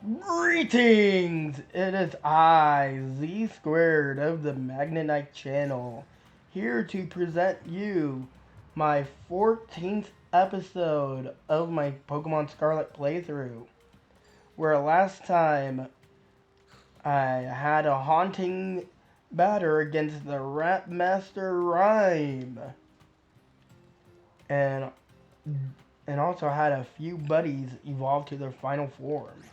Greetings! It is I, Z Squared of the Magnetite channel, here to present you my 14th episode of my Pokemon Scarlet playthrough, where last time I had a haunting batter against the Rat Master Rhyme, and also had a few buddies evolve to their final form.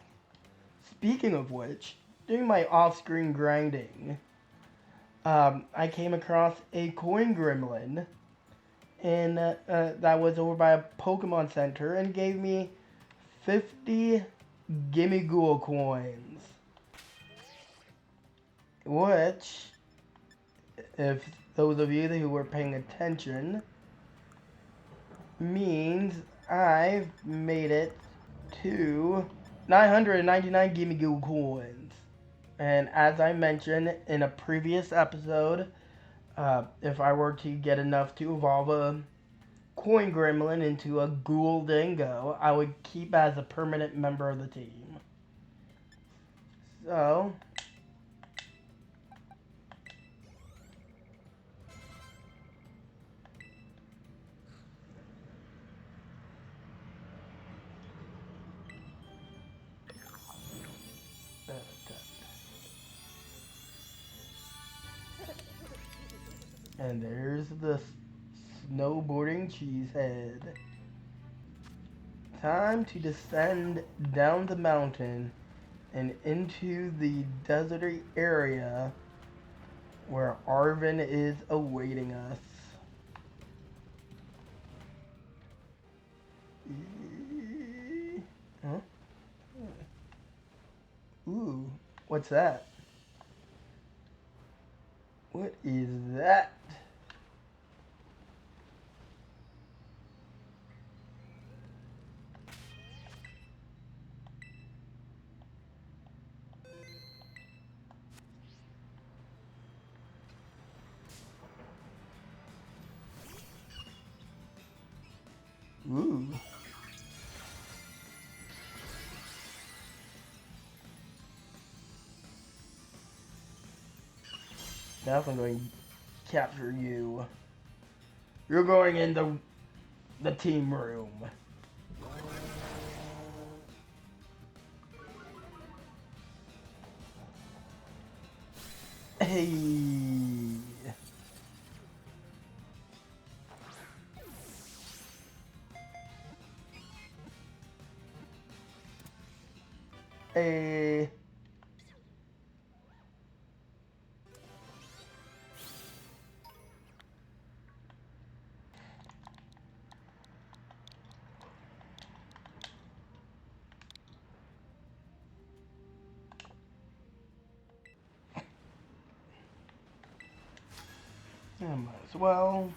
Speaking of which, doing my off-screen grinding, I came across a coin gremlin, and that was over by a Pokemon Center, and gave me 50 Gimme Ghoul coins, which, if those of you who were paying attention, means I've made it to 999 Gimme Ghoul coins. And as I mentioned in a previous episode, if I were to get enough to evolve a coin gremlin into a ghoul dingo, I would keep as a permanent member of the team. So, and there's the snowboarding cheesehead. Time to descend down the mountain and into the deserty area where Arvin is awaiting us. Huh? Ooh, what's that? What is that? Ooh. Definitely going to capture you. You're going in the team room. Hey. Hey. I might as well.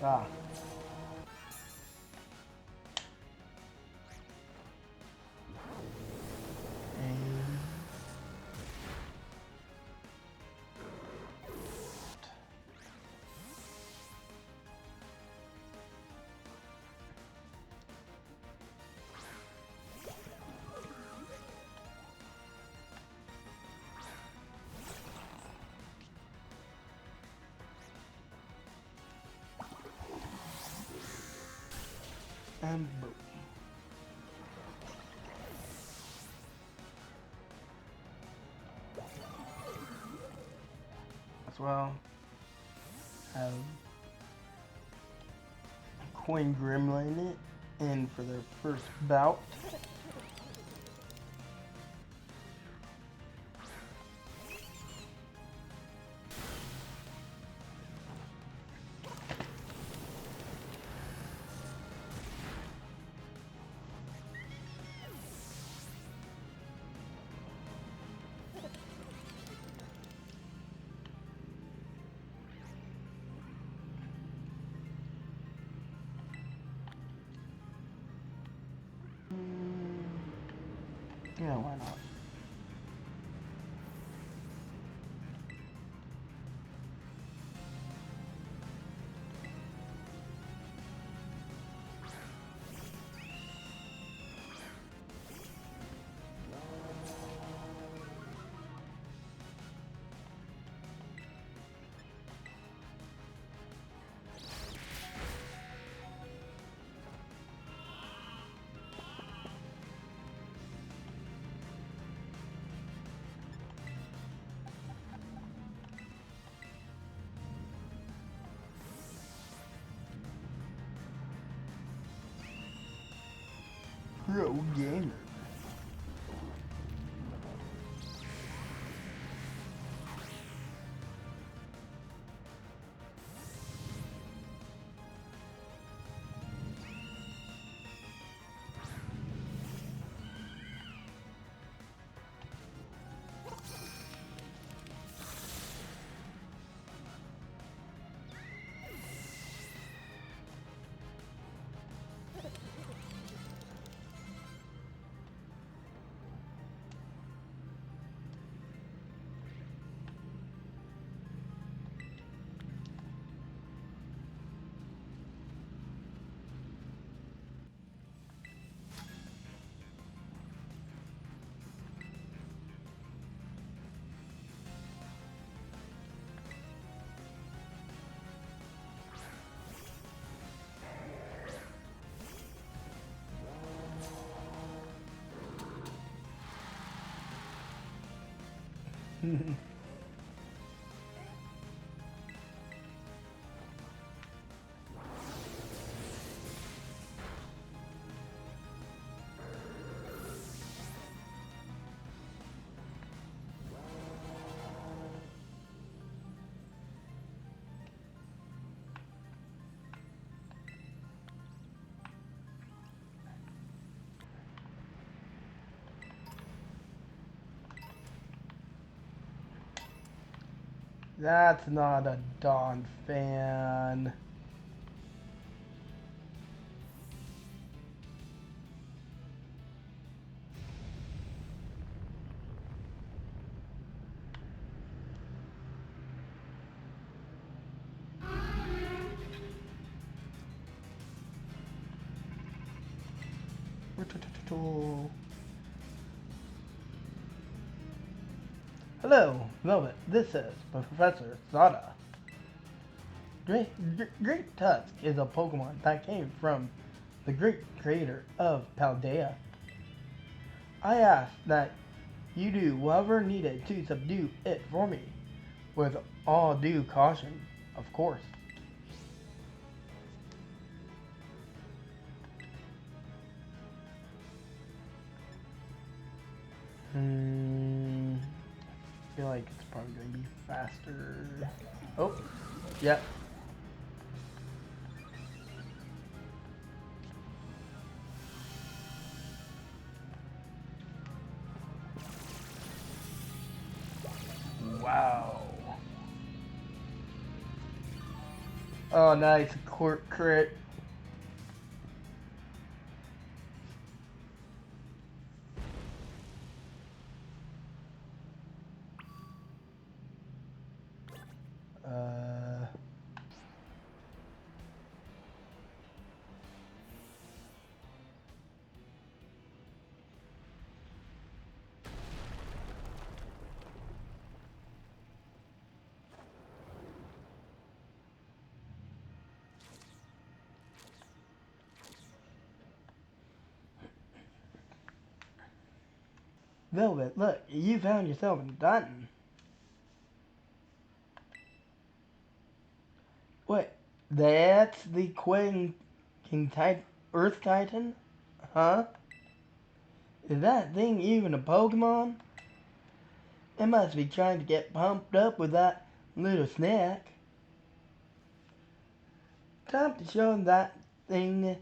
Ah. And boom. As well. Have Coin Gremlin in for their first bout. Yeah, why not? pro gamer. That's not a Dawn fan. Hello, Velvet. This is Professor Sada. Great Tusk is a Pokemon that came from the great creator of Paldea. I ask that you do whatever needed to subdue it for me, with all due caution, of course. I feel like it's probably going to be faster. Oh, yep. Wow. Oh, nice. Crit. Uh... Velvet, look, you found yourself a titan. Wait, that's the King Titan, Earth Titan? Huh? Is that thing even a Pokemon? It must be trying to get pumped up with that little snack. Time to show that thing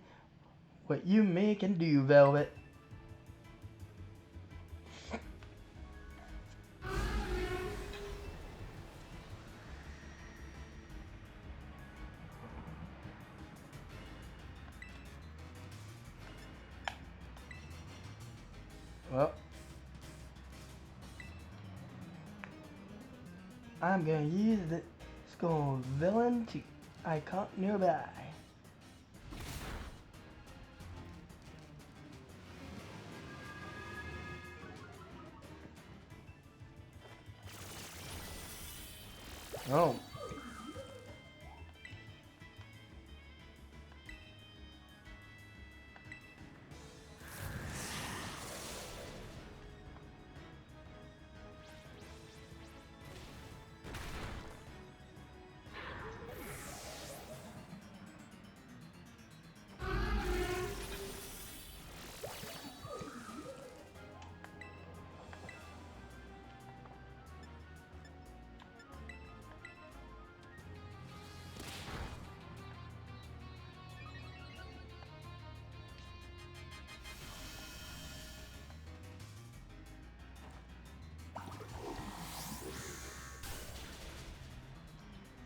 what you make and do, Velvet. Well, I'm gonna use the Skull Villain to icon nearby. Oh.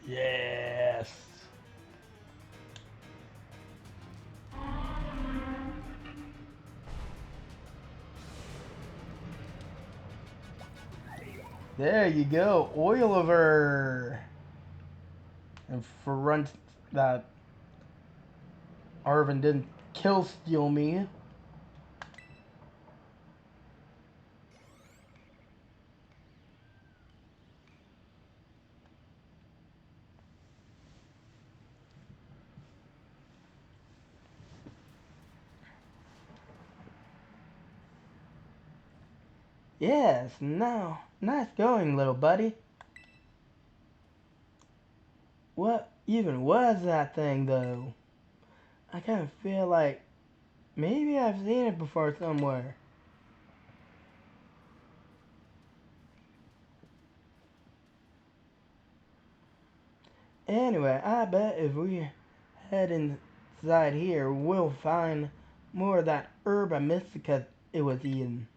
Yes. There you go, Oiliver. And for once that Arvin didn't kill steal me. Yes, no. Nice going, little buddy. What even was that thing, though? I kind of feel like maybe I've seen it before somewhere. Anyway, I bet if we head inside here, we'll find more of that herba mystica it was eating.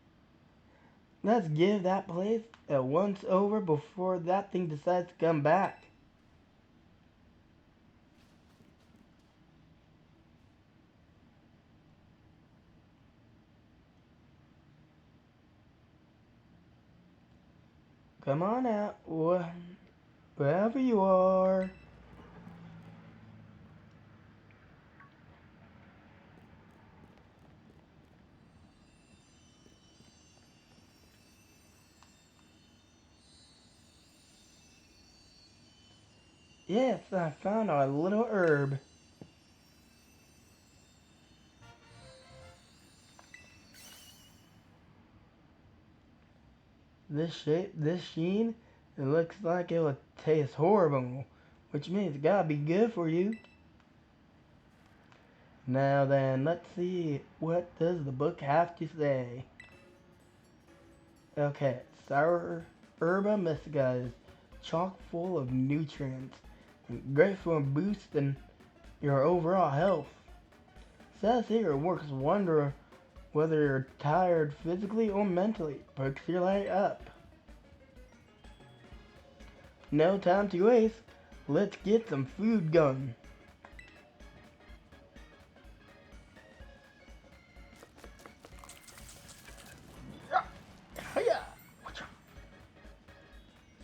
Let's give that place a once over before that thing decides to come back. Come on out, wherever you are. Yes, I found our little herb. This shape, this sheen, it looks like it will taste horrible, which means it gotta be good for you. Now then, let's see, what does the book have to say? Okay, sour herba mystica is chock full of nutrients and great for boosting your overall health. Says here it works wonder whether you're tired physically or mentally. Perks your light up. No time to waste. Let's get some food going.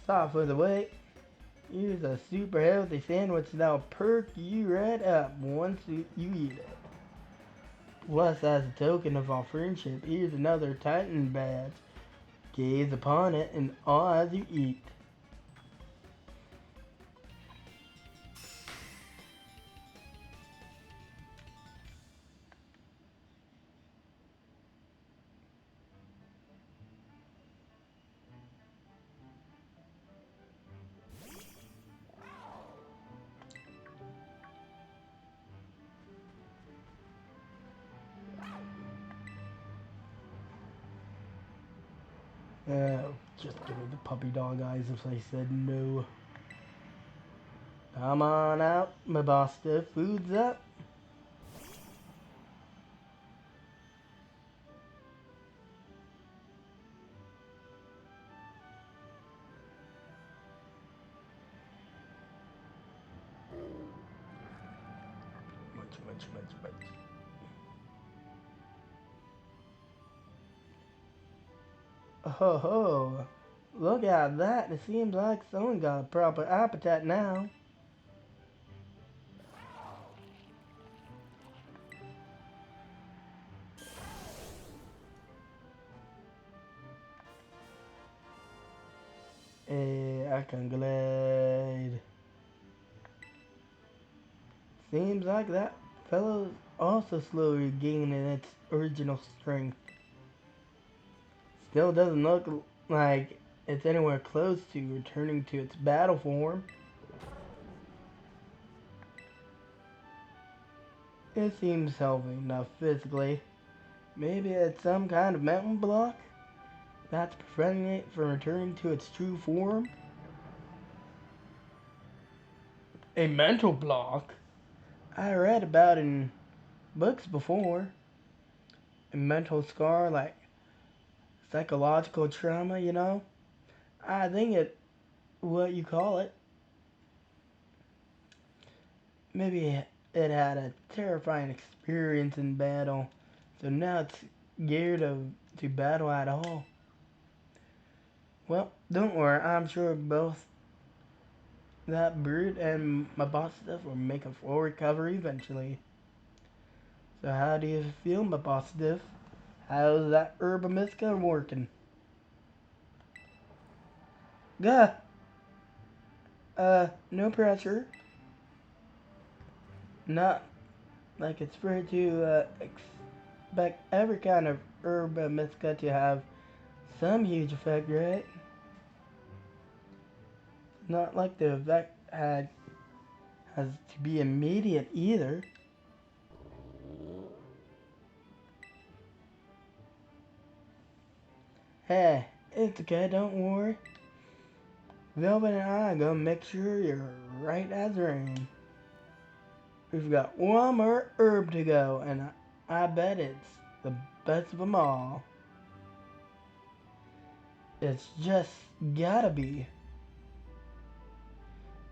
Stop for the wait. Use a super healthy sandwich that'll perk you right up once you eat it. Plus, as a token of our friendship, here's another titan badge. Gaze upon it and awe as you eat. Just give me the puppy dog eyes if I said no. Come on out, my basta. Food's up. Munch. Oh ho. Look at that. It seems like someone got a proper appetite now. I can glide. Seems like that fellow's also slowly gaining its original strength. Still doesn't look like it's anywhere close to returning to its battle form. It seems healthy enough physically. Maybe it's some kind of mountain block that's preventing it from returning to its true form. A mental block? I read about in books before. A mental scar, like psychological trauma, you know? I think it what you call it. Maybe it had a terrifying experience in battle, so now it's scared to battle at all. Well, don't worry, I'm sure both that brute and my boss stuff will make a full recovery eventually. So how do you feel, my boss stuff? How's that herbamisca working? Gah! No pressure. Not like it's fair to expect every kind of herbamisca to have some huge effect, right? Not like the effect has to be immediate either. Hey, it's okay, don't worry. Velvet and I are gonna make sure you're right as rain. We've got one more herb to go, and I bet it's the best of them all. It's just gotta be.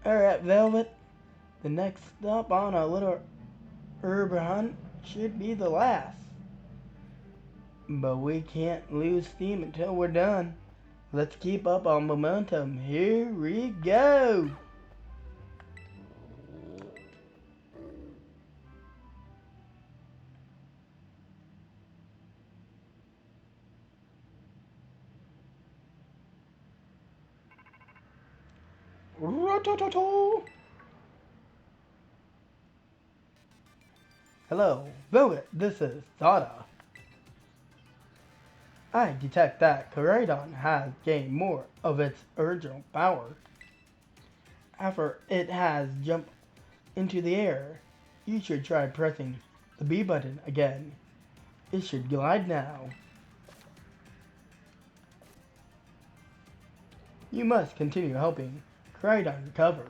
Alright, Velvet. The next stop on our little herb hunt should be the last. But we can't lose steam until we're done. Let's keep up our momentum. Here we go! Hello, Velvet, this is Zada. I detect that Koraidon has gained more of its original power. After it has jumped into the air, you should try pressing the B button again. It should glide now. You must continue helping Koraidon recover.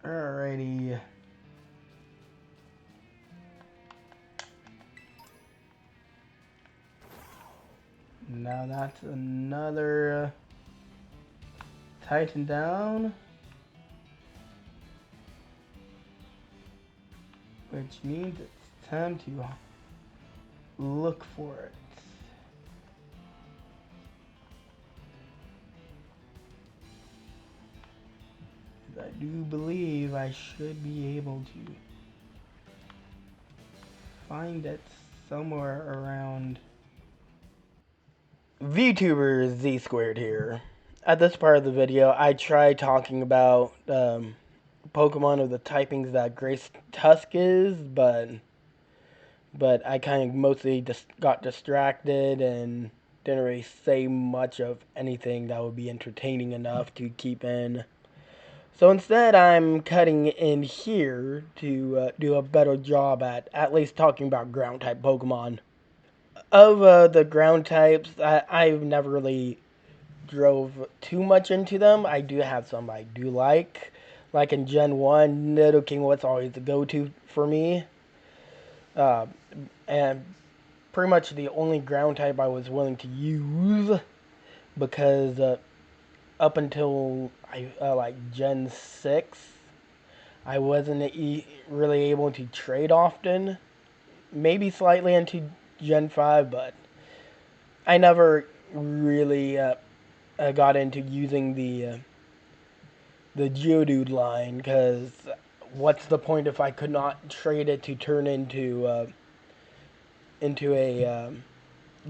Alrighty. Now that's another titan down. Which means it's time to look for it. I do believe I should be able to find it somewhere around. Vtuber Z squared here. At this part of the video, I tried talking about Pokemon of the typings that Grace Tusk is, but I kind of mostly just got distracted and didn't really say much of anything that would be entertaining enough to keep in. So instead, I'm cutting in here to do a better job at least talking about ground type Pokemon. Of the ground types, I've never really drove too much into them. I do have some I do like. Like in Gen 1, Nidoking was always the go-to for me. And pretty much the only ground type I was willing to use because up until like Gen 6, I wasn't really able to trade often. Maybe slightly into Gen 5, but I never really got into using the Geodude line, because what's the point if I could not trade it to turn into a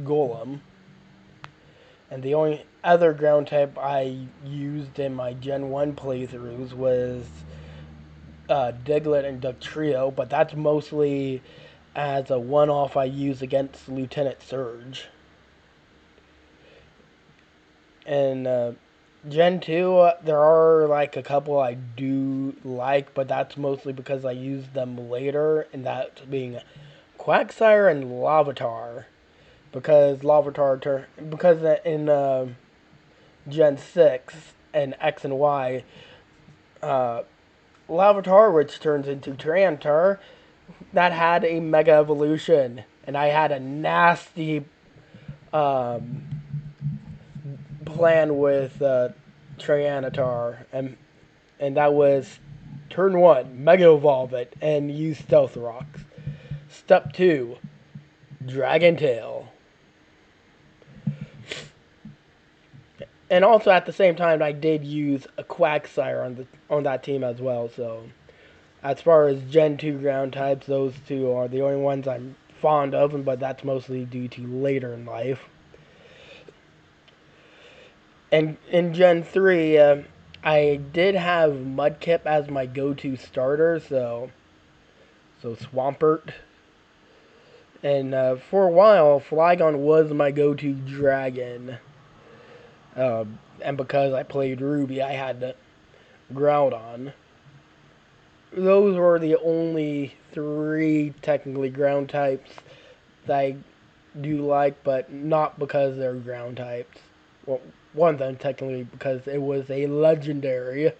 Golem? And the only other ground type I used in my Gen 1 playthroughs was Diglett and Dugtrio, but that's mostly as a one-off I use against Lieutenant Surge. And Gen 2, there are like a couple I do like, but that's mostly because I used them later, and that being Quagsire and Larvitar. Because in Gen 6 and X and Y, Larvitar, which turns into Tyranitar, that had a Mega Evolution, and I had a nasty plan with Tyranitar, and that was turn 1, Mega Evolve it, and use Stealth Rocks. Step 2, Dragon Tail. And also at the same time, I did use a Quagsire on that team as well. So as far as Gen 2 ground types, those two are the only ones I'm fond of, but that's mostly due to later in life. And in Gen 3, I did have Mudkip as my go-to starter, so Swampert. And for a while, Flygon was my go-to dragon. And because I played Ruby, I had Groudon. Those were the only 3 technically ground types that I do like, but not because they're ground types. Well, one of them technically because it was a legendary.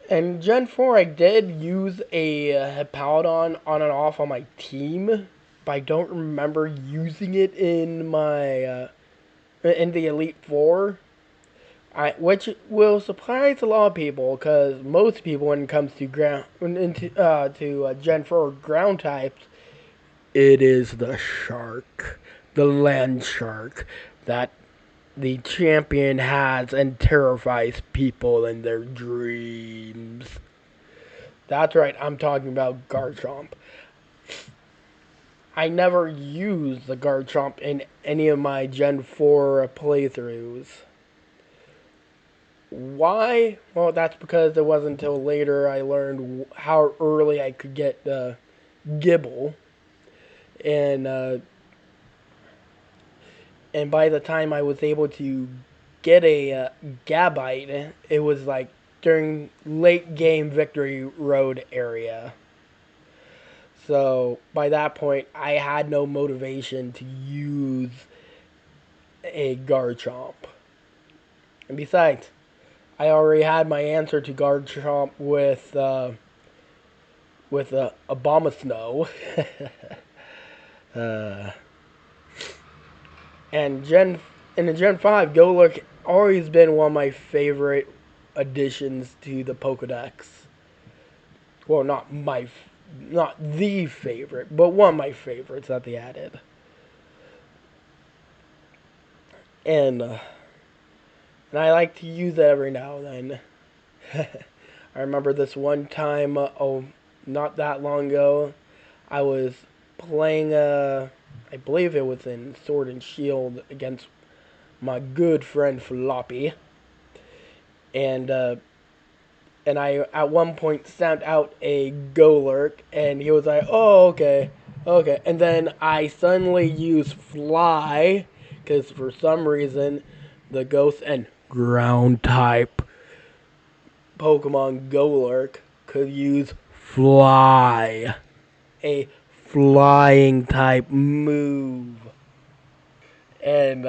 And Gen 4, I did use a Hippowdon on and off on my team, but I don't remember using it in my in the Elite Four. Which will surprise a lot of people, because most people, when it comes to Gen 4 ground types, it is the shark, the land shark, that the champion has and terrifies people in their dreams. That's right, I'm talking about Garchomp. I never used the Garchomp in any of my Gen 4 playthroughs. Why? Well, that's because it wasn't until later I learned how early I could get Gibble. And by the time I was able to get a Gabite, it was like during late game Victory Road area. So by that point, I had no motivation to use a Garchomp. And besides, I already had my answer to Garchomp with Abomasnow. And in the Gen 5, Golurk always been one of my favorite additions to the Pokedex. Well, not the favorite, but one of my favorites that they added. And I like to use it every now and then. I remember this one time, not that long ago, I was playing, I believe it was in Sword and Shield against my good friend Floppy. And I at one point sent out a Golurk, and he was like, oh, okay. And then I suddenly used Fly, because for some reason, the Ghost and Ground type Pokemon Golurk could use Fly. A flying type move. And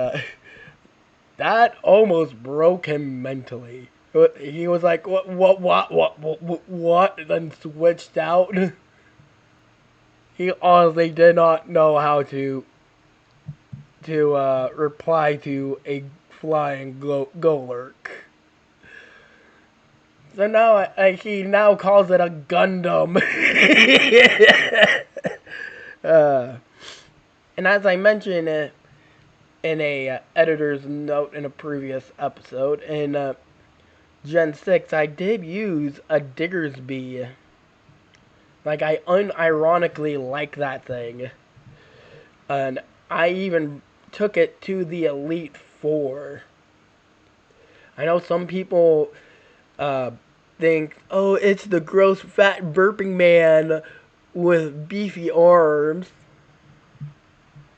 that almost broke him mentally. He was like, what? And then switched out. He honestly did not know how to reply to a flying Golurk. So now he now calls it a Gundam. And as I mentioned in a editor's note in a previous episode, in Gen 6, I did use a Diggersby. Like, I unironically like that thing. And I even took it to the Elite Four. I know some people think, oh, it's the gross fat burping man with beefy arms.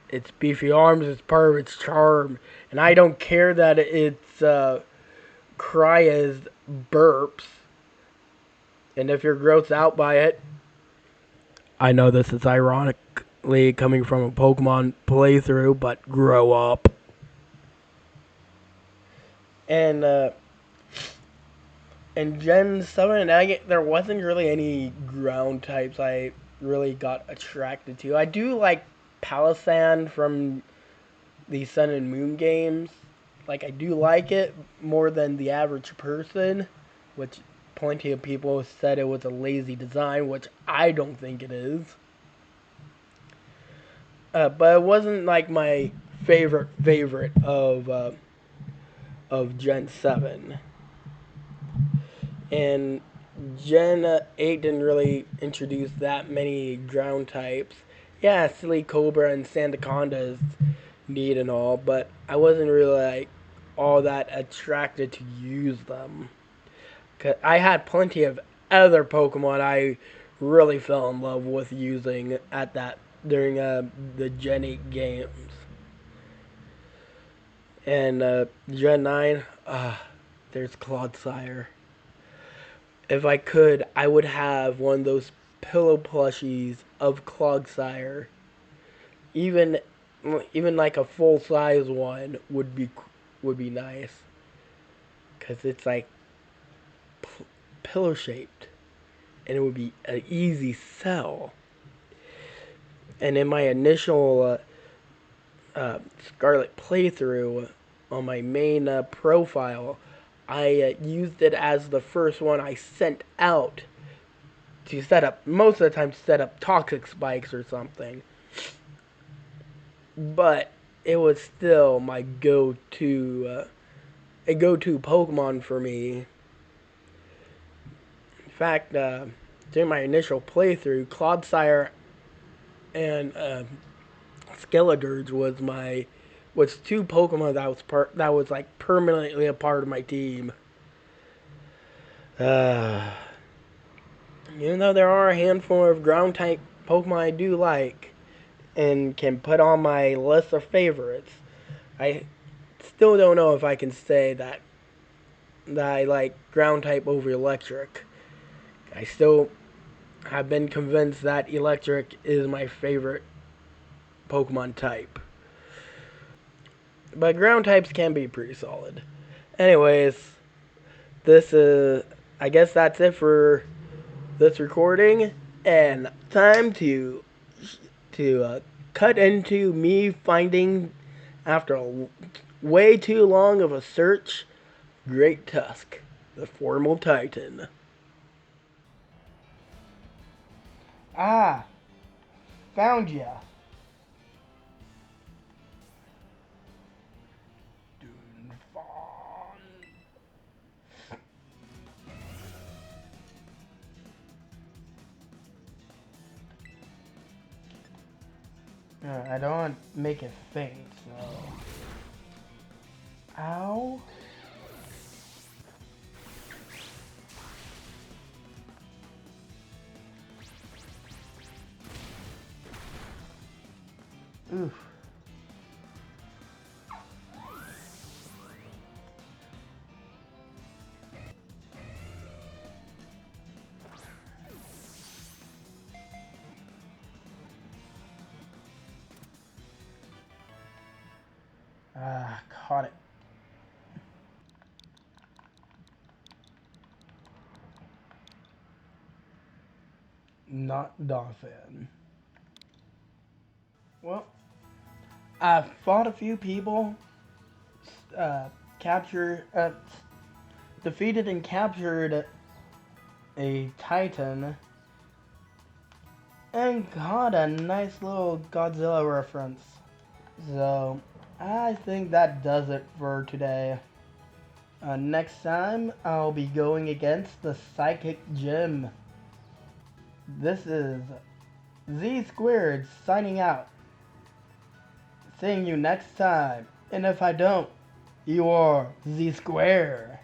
Its beefy arms is part of its charm. And I don't care that it's Krya's burps. And if you're grossed out by it, I know this is ironically coming from a Pokemon playthrough, but grow up. And in Gen 7 and 8, there wasn't really any ground types I really got attracted to. I do like Palossand from the Sun and Moon games. Like, I do like it more than the average person, which plenty of people said it was a lazy design, which I don't think it is. But it wasn't like my favorite of Gen 7. And Gen 8 didn't really introduce that many ground types. Yeah, Silly Cobra and Sandaconda is neat and all, but I wasn't really like all that attracted to use them. 'Cause I had plenty of other Pokemon I really fell in love with using at that during the Gen 8 games. And Gen 9, there's Clodsire. If I could, I would have one of those pillow plushies of Clodsire. Even even like a full size one would be nice, cause it's like pillow shaped, and it would be an easy sell. And in my initial Scarlet playthrough on my main profile, I used it as the first one I sent out to set up, most of the time, set up toxic spikes or something. But it was still my a go-to Pokemon for me. In fact, during my initial playthrough, Clodsire and Skeledirge was two Pokemon that was like permanently a part of my team. Uh, Even though there are a handful of ground type Pokemon I do like and can put on my list of favorites, I still don't know if I can say that I like ground type over electric. I still have been convinced that electric is my favorite Pokemon type. But ground types can be pretty solid. Anyways, this is, I guess that's it for this recording, and time to cut into me finding, after way too long of a search, Great Tusk, the formal Titan. Ah, found ya. I don't want to make it faint, so. Ow. Oof. Ah, caught it. Not dolphin. Well, I fought a few people, captured, defeated and captured a titan, and got a nice little Godzilla reference. So, I think that does it for today. Next time, I'll be going against the Psychic Gym. This is Z Squared signing out. Seeing you next time. And if I don't, you are Z Square.